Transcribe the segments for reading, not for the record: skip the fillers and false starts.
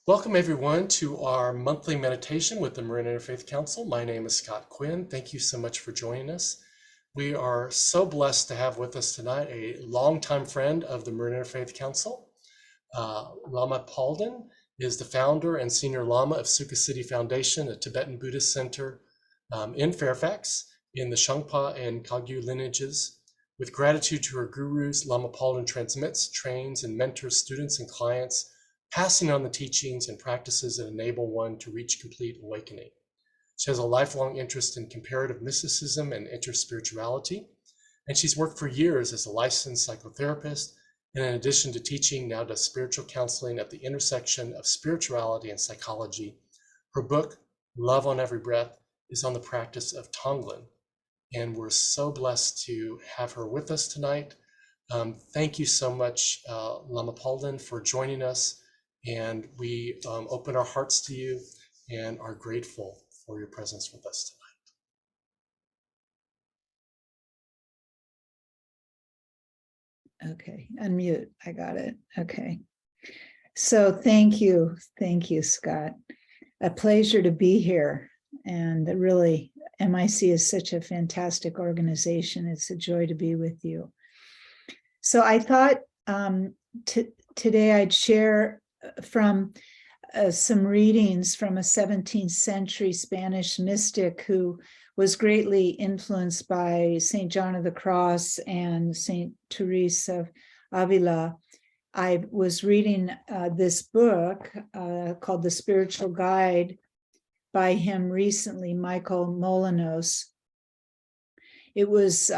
Welcome everyone to our monthly meditation with the Marin Interfaith Council. My name is Scott Quinn. Thank you so much for joining us. We are so blessed to have with us tonight a longtime friend of the Marin Interfaith Council. Lama Palden is the founder and senior Lama of Sukha City Foundation, a Tibetan Buddhist center in Fairfax in the Shangpa and Kagyu lineages. With gratitude to her gurus, Lama Palden transmits, trains, and mentors students and clients, passing on the teachings and practices that enable one to reach complete awakening. She has a lifelong interest in comparative mysticism and interspirituality, and she's worked for years as a licensed psychotherapist, and in addition to teaching, now does spiritual counseling at the intersection of spirituality and psychology. Her book, Love on Every Breath, is on the practice of Tonglen, and we're so blessed to have her with us tonight. Thank you so much, Lama Palden, for joining us. And we open our hearts to you and are grateful for your presence with us tonight. Okay, unmute. I got it. Okay. So thank you, Scott. A pleasure to be here. And really, MIC is such a fantastic organization. It's a joy to be with you. So I thought today I'd share from some readings from a 17th century Spanish mystic who was greatly influenced by St. John of the Cross and St. Teresa of Avila. I was reading this book called The Spiritual Guide by him recently, Michael Molinos. It was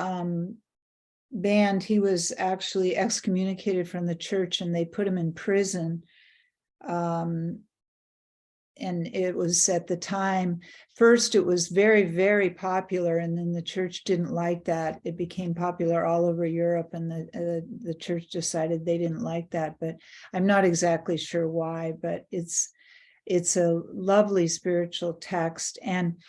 banned. He was actually excommunicated from the church and they put him in prison. And it was at the time, first it was very, very popular, and then the church didn't like that. It became popular all over Europe, and the church decided they didn't like that, but I'm not exactly sure why, but it's a lovely spiritual text. And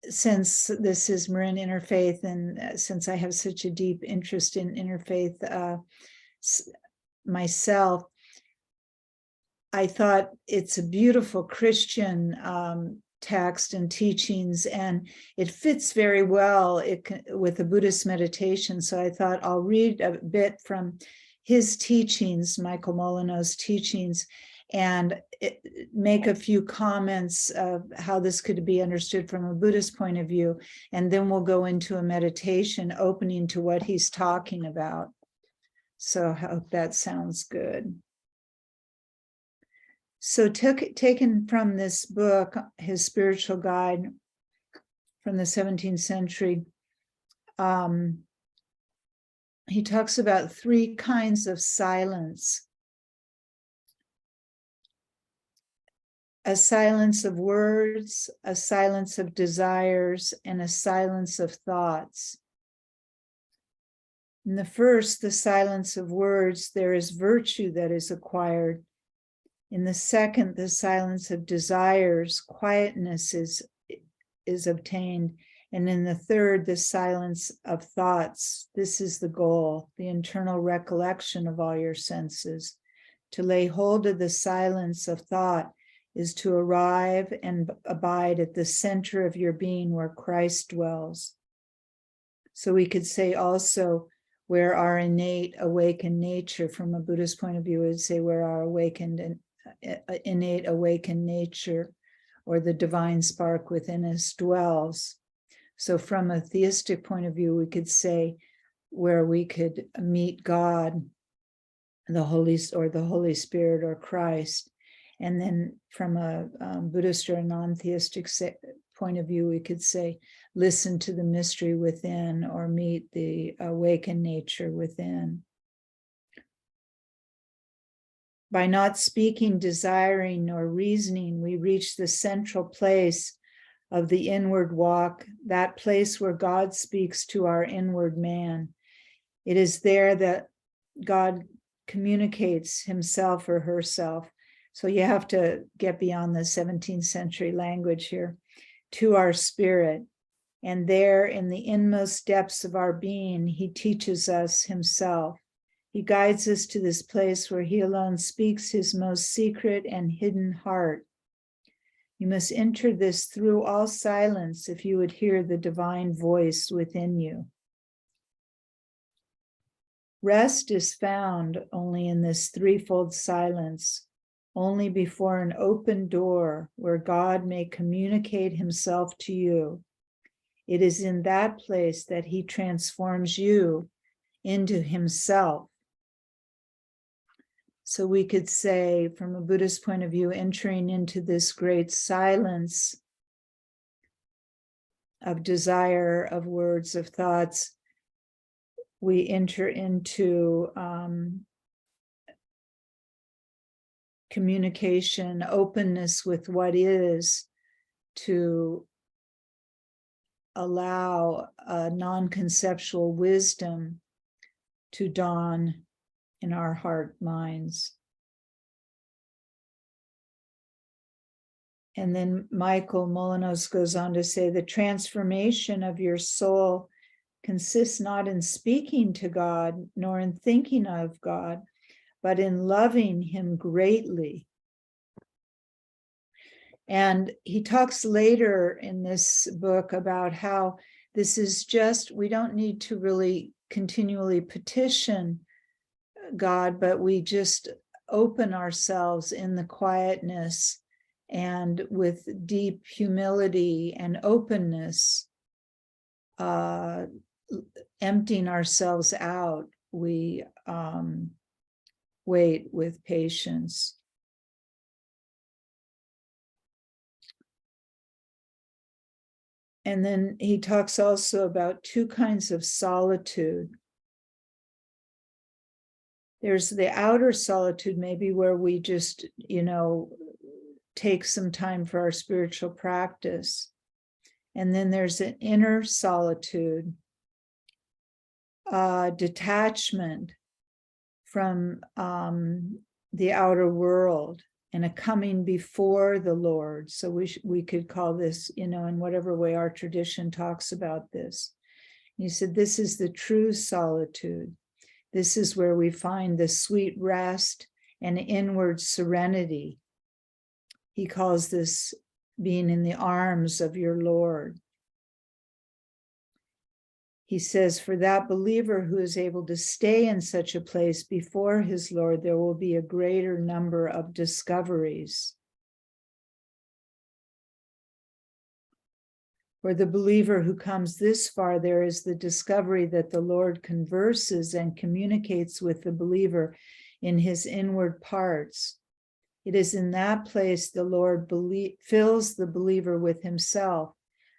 since this is Marin Interfaith, and since I have such a deep interest in interfaith myself, I thought it's a beautiful Christian text and teachings, and it fits very well with the Buddhist meditation. So I thought I'll read a bit from his teachings, Michael Molinos' teachings, and make a few comments of how this could be understood from a Buddhist point of view. And then we'll go into a meditation opening to what he's talking about. So I hope that sounds good. So taken from this book, his spiritual guide from the 17th century, he talks about three kinds of silence. A silence of words, a silence of desires, and a silence of thoughts. In the first, the silence of words, there is virtue that is acquired. In the second, the silence of desires, quietness is obtained. And in the third, the silence of thoughts. This is the goal, the internal recollection of all your senses. To lay hold of the silence of thought is to arrive and abide at the center of your being where Christ dwells. So we could say also where our innate awakened nature, from a Buddhist point of view, would say where our innate awakened nature or the divine spark within us dwells. So from a theistic point of view, we could say where we could meet God, the Holy Spirit or Christ. And then from a Buddhist or a non-theistic point of view, we could say listen to the mystery within or meet the awakened nature within. By not speaking, desiring, nor reasoning, we reach the central place of the inward walk, that place where God speaks to our inward man. It is there that God communicates himself or herself. So you have to get beyond the 17th century language here, to our spirit. And there in the inmost depths of our being, he teaches us himself. He guides us to this place where he alone speaks his most secret and hidden heart. You must enter this through all silence if you would hear the divine voice within you. Rest is found only in this threefold silence, only before an open door where God may communicate himself to you. It is in that place that he transforms you into himself. So we could say, from a Buddhist point of view, entering into this great silence of desire, of words, of thoughts, we enter into communication, openness with what is, to allow a non-conceptual wisdom to dawn in our heart minds. And then Michael Molinos goes on to say, the transformation of your soul consists not in speaking to God, nor in thinking of God, but in loving him greatly. And he talks later in this book about how this is just, we don't need to really continually petition God, but we just open ourselves in the quietness and with deep humility and openness, emptying ourselves out, we wait with patience. And then he talks also about two kinds of solitude. There's the outer solitude, maybe where we just, take some time for our spiritual practice. And then there's an inner solitude, detachment from the outer world and a coming before the Lord. So we could call this, in whatever way our tradition talks about this. He said, this is the true solitude. This is where we find the sweet rest and inward serenity. He calls this being in the arms of your Lord. He says, for that believer who is able to stay in such a place before his Lord, there will be a greater number of discoveries. For the believer who comes this far, there is the discovery that the Lord converses and communicates with the believer in his inward parts. It is in that place the Lord fills the believer with himself,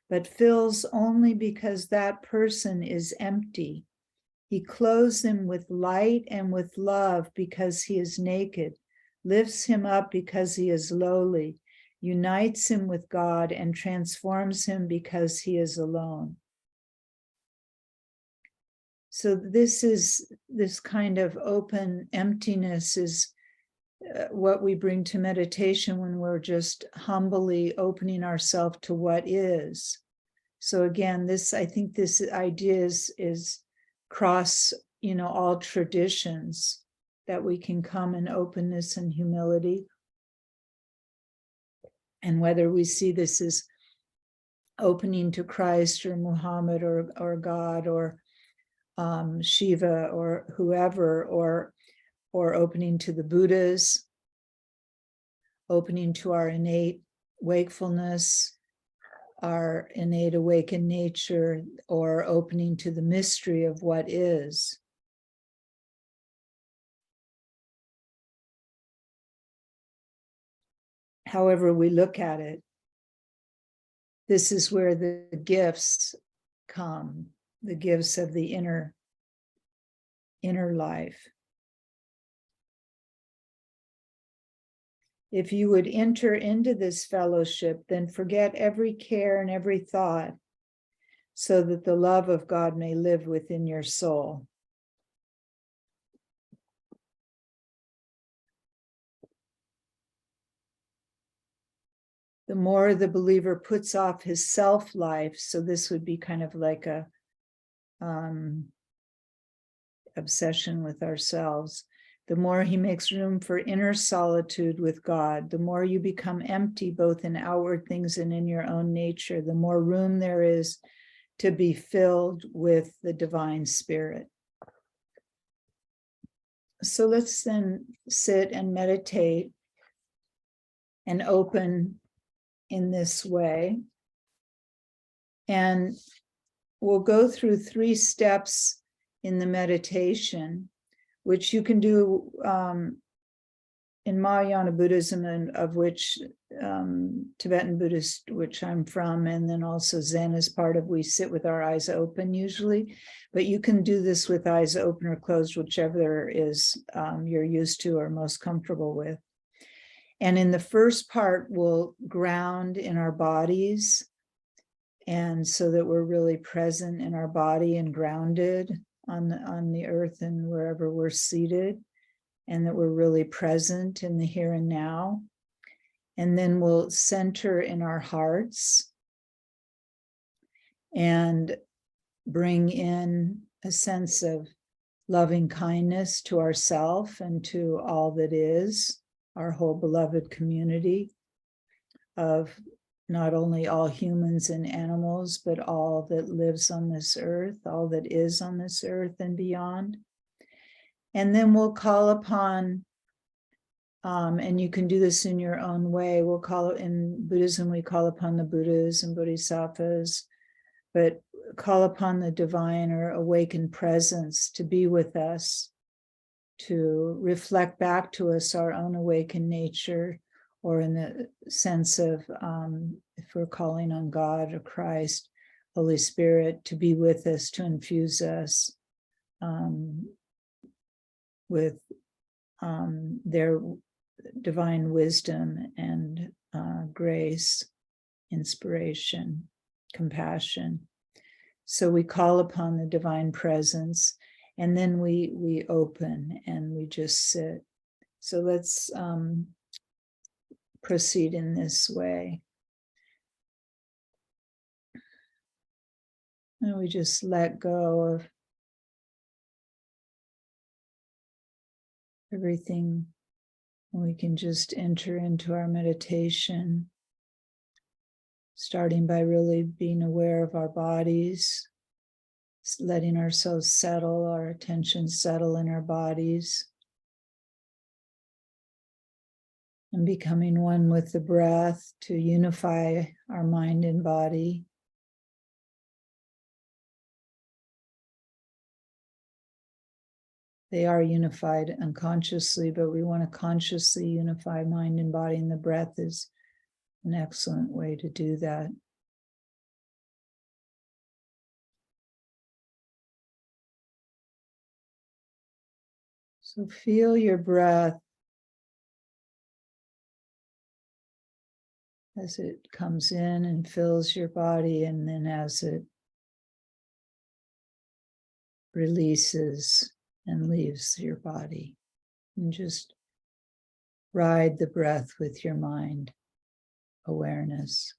but fills only because that person is empty. He clothes him with light and with love because he is naked, lifts him up because he is lowly, unites him with God, and transforms him because he is alone. So this kind of open emptiness is what we bring to meditation when we're just humbly opening ourselves to what is. So again, I think this idea is cross, all traditions, that we can come in openness and humility. And whether we see this as opening to Christ or Muhammad or God or Shiva or whoever, or opening to the Buddhas, opening to our innate wakefulness, our innate awakened nature, or opening to the mystery of what is. However we look at it, this is where the gifts come, the gifts of the inner life. If you would enter into this fellowship, then forget every care and every thought, so that the love of God may live within your soul. The more the believer puts off his self-life, so this would be kind of like obsession with ourselves. The more he makes room for inner solitude with God, the more you become empty, both in outward things and in your own nature, the more room there is to be filled with the divine spirit. So let's then sit and meditate and open in this way. And we'll go through 3 steps in the meditation, which you can do in Mahayana Buddhism, and of which Tibetan Buddhist, which I'm from, and then also Zen is part of. We sit with our eyes open usually, but you can do this with eyes open or closed, whichever is you're used to or most comfortable with. And in the first part, we'll ground in our bodies, and so that we're really present in our body and grounded on the earth and wherever we're seated, and that we're really present in the here and now. And then we'll center in our hearts and bring in a sense of loving kindness to ourselves and to all that is, our whole beloved community of not only all humans and animals, but all that lives on this earth, all that is on this earth and beyond. And then we'll call upon, and you can do this in your own way. We'll call it, in Buddhism, we call upon the Buddhas and Bodhisattvas, but call upon the divine or awakened presence to be with us, to reflect back to us our own awakened nature, or in the sense of, if we're calling on God or Christ, Holy Spirit, to be with us, to infuse us with their divine wisdom and grace, inspiration, compassion. So we call upon the divine presence, and then we open and we just sit. So let's proceed in this way. And we just let go of everything. And we can just enter into our meditation, starting by really being aware of our bodies, letting ourselves settle, our attention settle in our bodies, and becoming one with the breath to unify our mind and body. They are unified unconsciously, but we want to consciously unify mind and body, and the breath is an excellent way to do that. So feel your breath as it comes in and fills your body, and then as it releases and leaves your body. And just ride the breath with your mind awareness.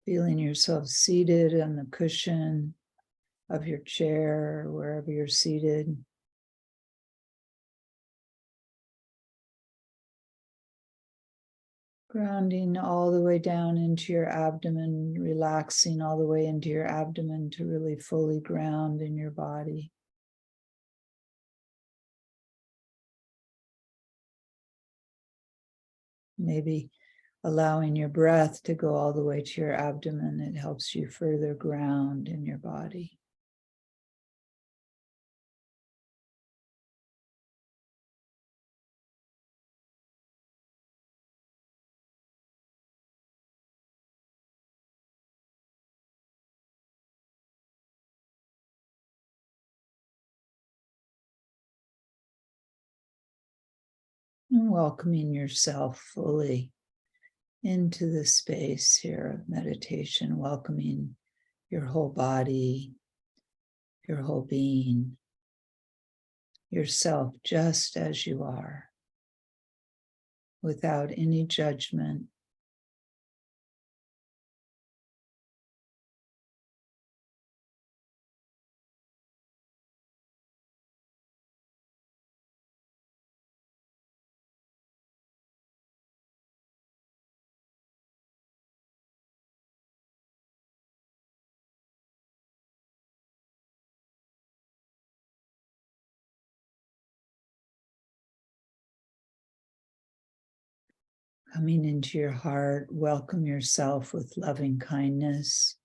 Feeling yourself seated on the cushion of your chair or wherever you're seated. Grounding all the way down into your abdomen, relaxing all the way into your abdomen to really fully ground in your body. Maybe allowing your breath to go all the way to your abdomen, it helps you further ground in your body. And welcoming yourself fully into the space here of meditation, welcoming your whole body, your whole being, yourself just as you are, without any judgment. Coming into your heart, welcome yourself with loving kindness.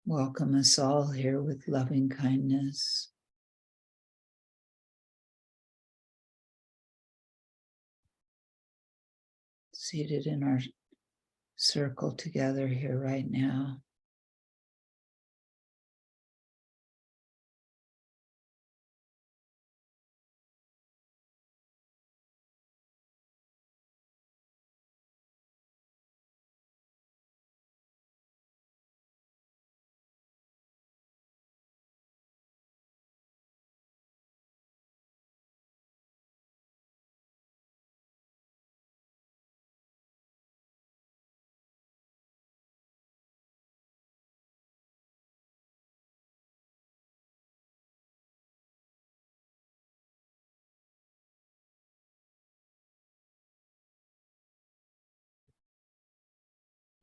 Welcome us all here with loving kindness. Seated in our circle together here right now.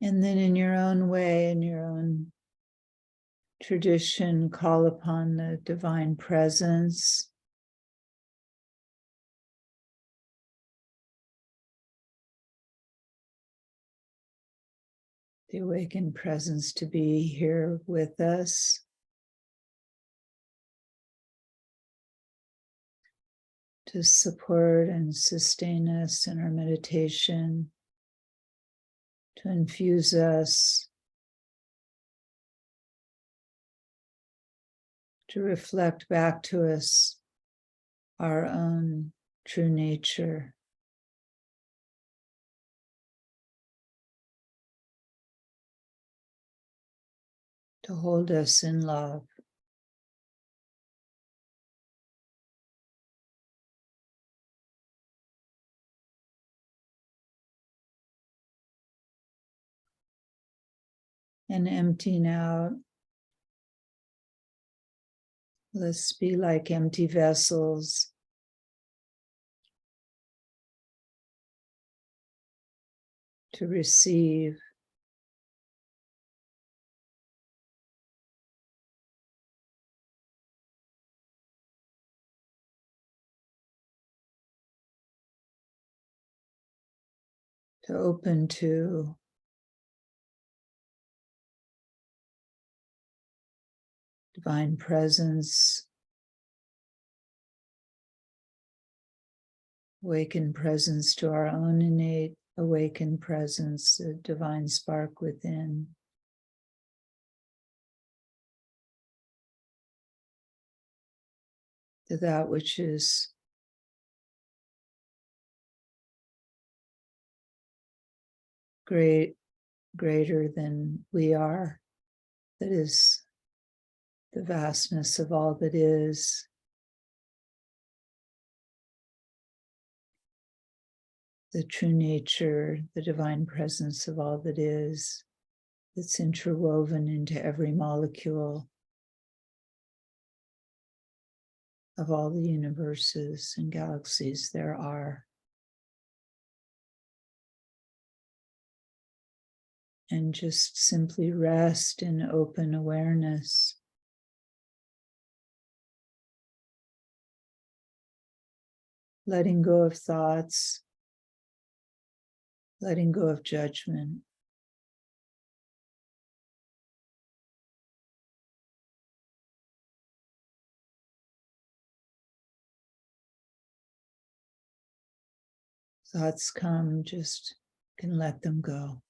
And then in your own way, in your own tradition, call upon the divine presence. The awakened presence to be here with us. To support and sustain us in our meditation. To infuse us. To reflect back to us our own true nature. To hold us in love. And emptying out. Let's be like empty vessels. To receive. To open to. Divine presence. Awakened presence to our own innate awakened presence, the divine spark within. To that which is greater than we are, that is the vastness of all that is. The true nature, the divine presence of all that is, that's interwoven into every molecule of all the universes and galaxies there are. And just simply rest in open awareness. Letting go of thoughts, letting go of judgment. Thoughts come, just can let them go.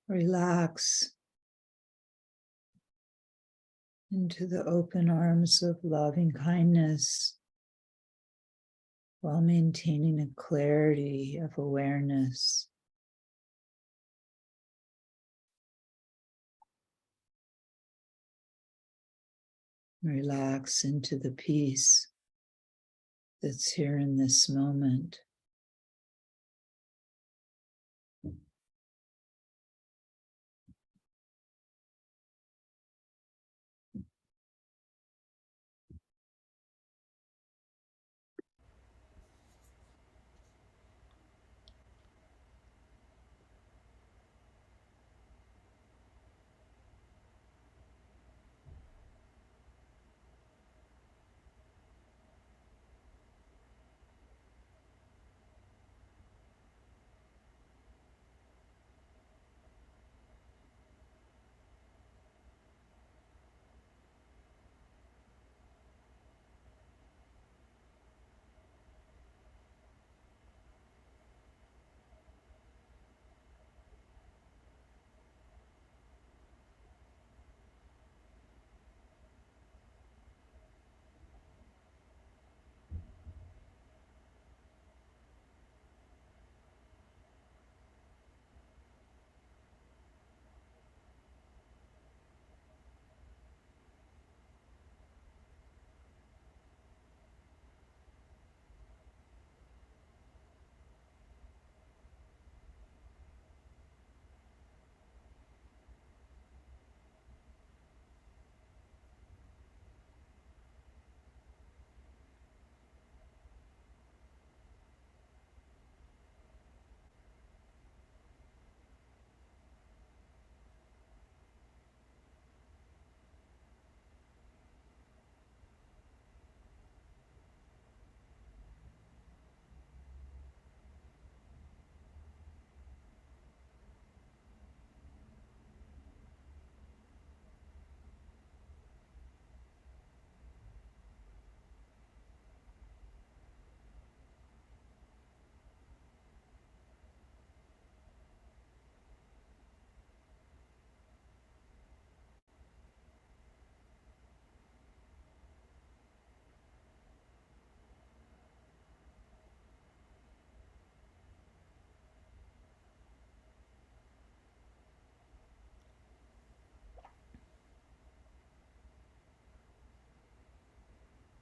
Relax into the open arms of loving kindness while maintaining a clarity of awareness. Relax into the peace that's here in this moment.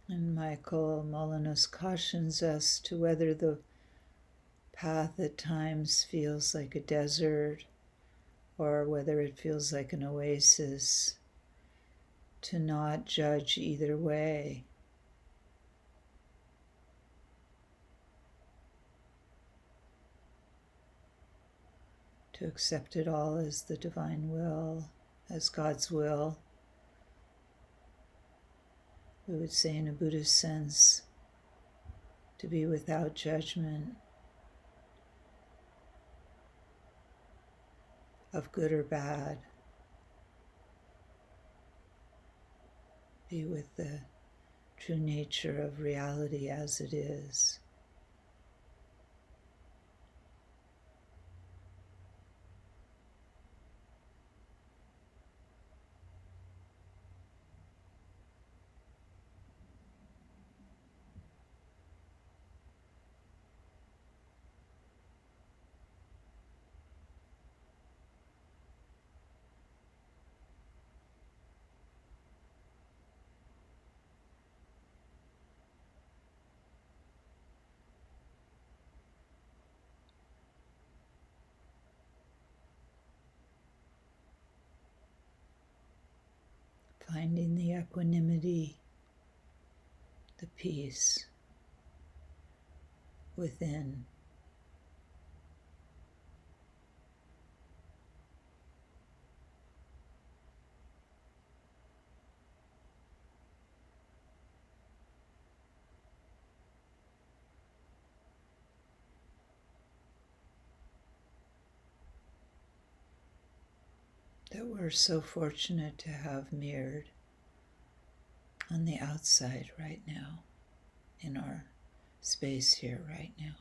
And Michael Molinos cautions us to whether the path at times feels like a desert or whether it feels like an oasis, to not judge either way. To accept it all as the divine will, as God's will. We would say, in a Buddhist sense, to be without judgment of good or bad. Be with the true nature of reality as it is. Finding the equanimity, the peace within. That we're so fortunate to have mirrored on the outside right now, in our space here right now.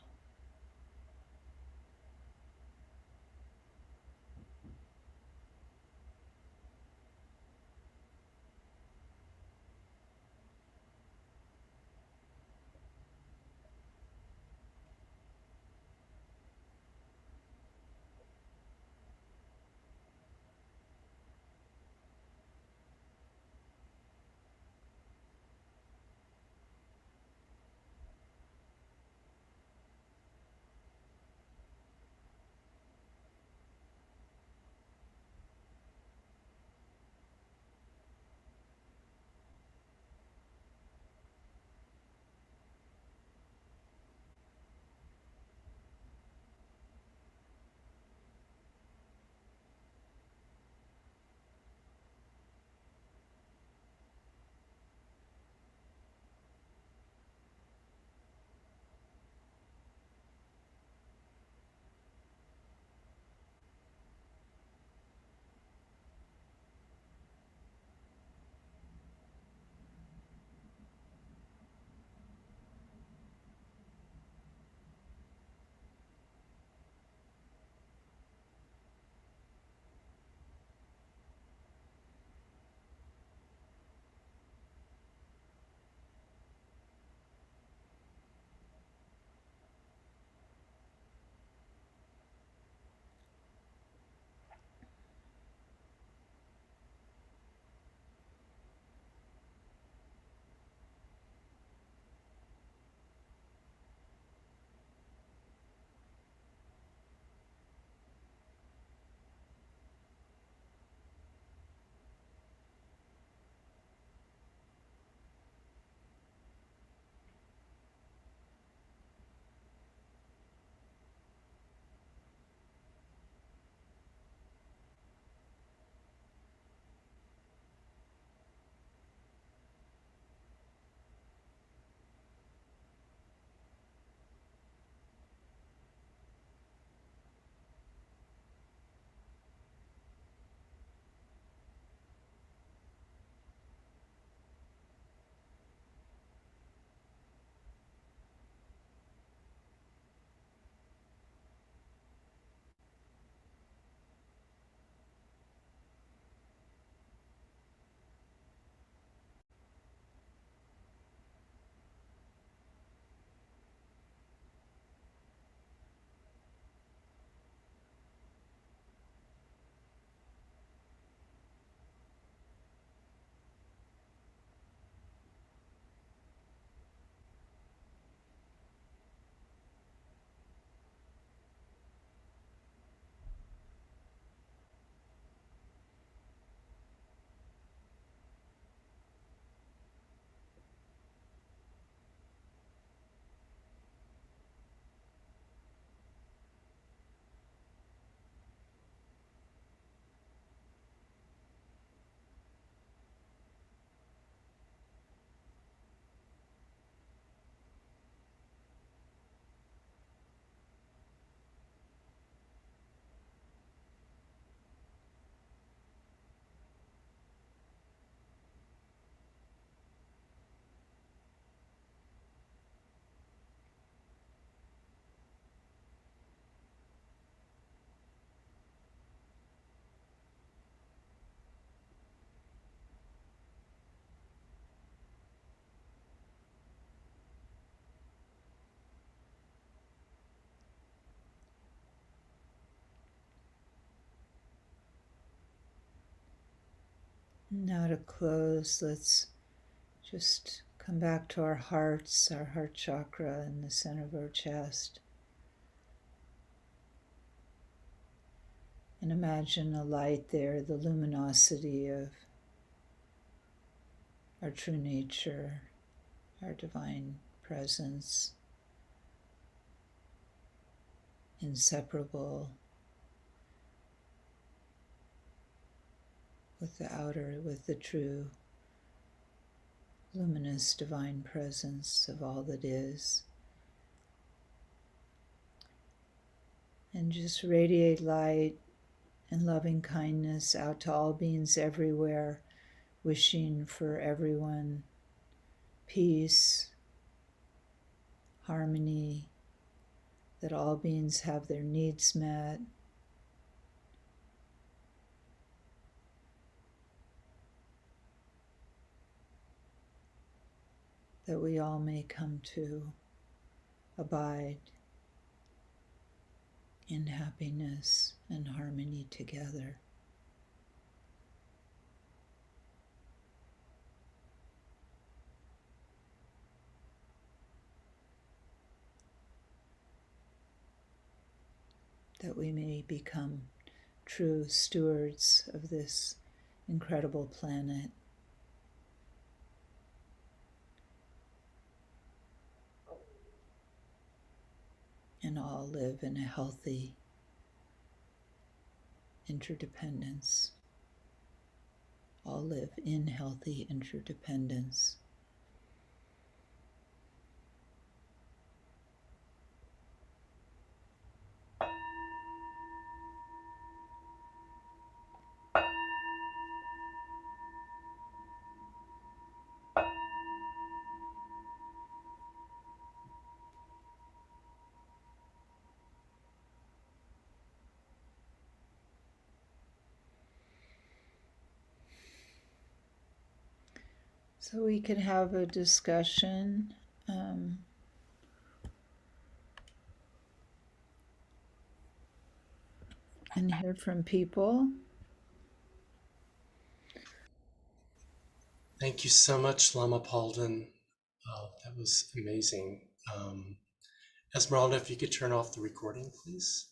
Now to close, let's just come back to our hearts, our heart chakra in the center of our chest. And imagine a light there, the luminosity of our true nature, our divine presence, inseparable with the outer, with the true, luminous divine presence of all that is. And just radiate light and loving kindness out to all beings everywhere, wishing for everyone peace, harmony, that all beings have their needs met, that we all may come to abide in happiness and harmony together. That we may become true stewards of this incredible planet. And all live in a healthy interdependence. All live in healthy interdependence. So we can have a discussion and hear from people. Thank you so much, Lama Palden. That was amazing. Esmeralda, if you could turn off the recording, please.